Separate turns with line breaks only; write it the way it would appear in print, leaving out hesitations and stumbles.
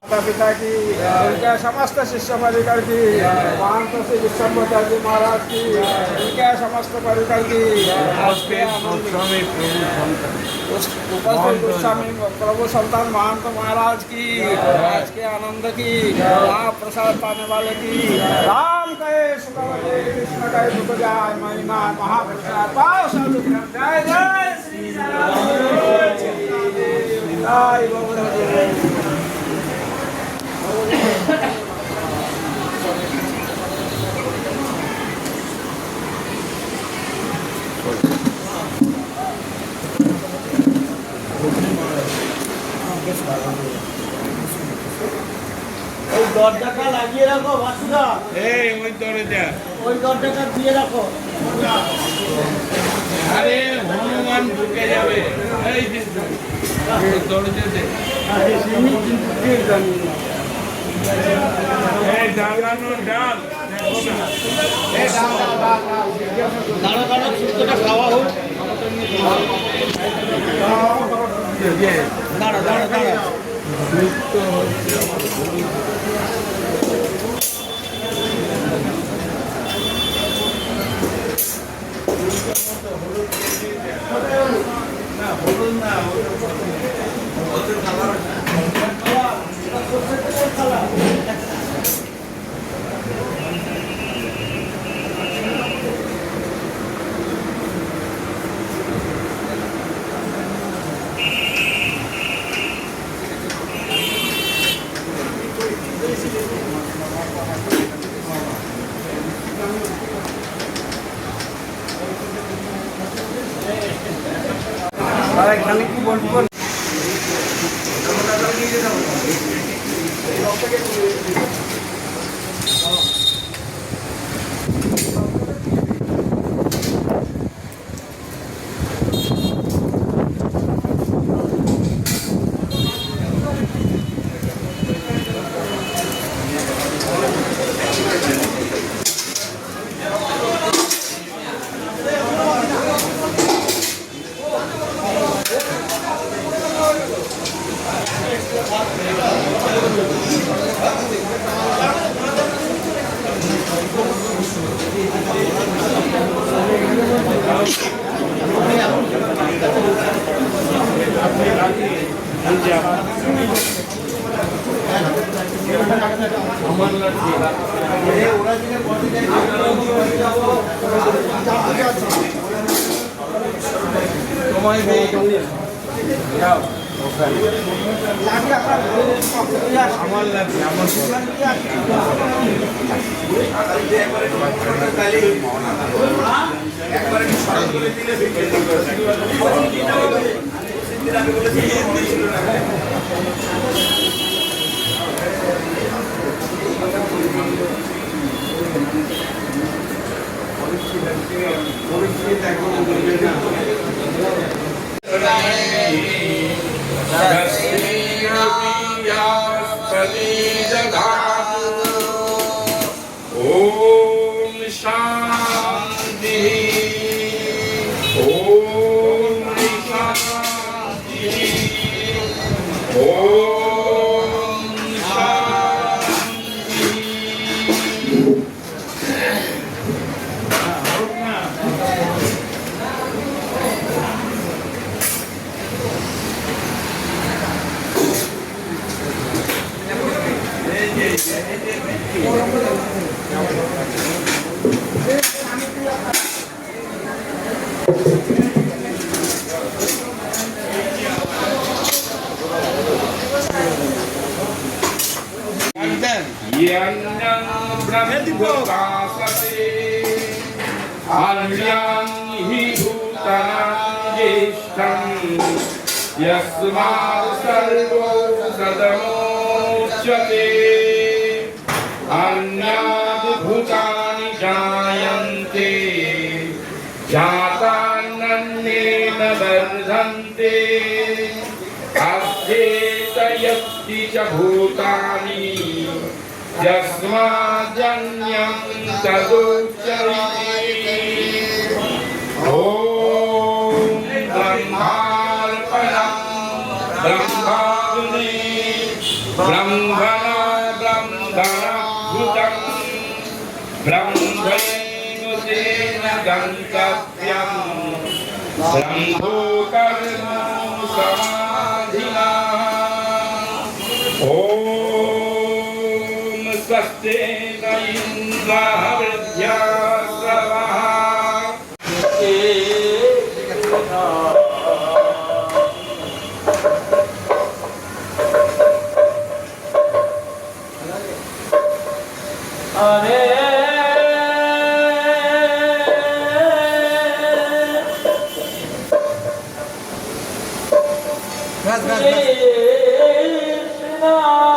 माता पिता की, उनके समस्त शिष्य परिकर की, महंत श्री विश्वम्भर जी महाराज की, उनके समस्त परिकर की, उपस्थित गोस्वामी प्रभु संतान महंत महाराज की, आज के आनंद की, महाप्रसाद पाने वाले की, राम कहे सुखवते कृष्ण कहे दुख जाय, महिमा महाप्रसाद पाओ साधु जय जय श्री राम जय गौर।
ওই দরজাটা লাগিয়ে রাখো বাসুদা,
ওই দরজা,
ওই দরজাটা দিয়ে রাখো।
আরে হনুমান ঢুকে যাবে, এই দরজাতে ডালানোর ডাল,
দাঁড়া দাঁড়া সুতোটা খাওয়া হোক। দাঁড়া দাঁড়া দাঁড়া
এখানে কি বলবো
अन्यां हि भूतानां ज्येष्ठम् यस्मात् सर्वो सदमुच्यते अन्याद् भूतानि जायन्ते जातान्येन वर्धन्ते अस्थेतयस्ति च भूतानि यस्माज्जन्यं तदुच्यते ॐ ब्रह्मार्पणं ब्रह्माग्ने ब्रह्मणा ब्रह्मणभूतं ब्रह्मैव तेन गन्तव्यं ब्रह्मो कर्मो समाधिना ॐ स्वस्ति न इन्द्रः वृद्ध्याश्रवः
हरे कृष्णा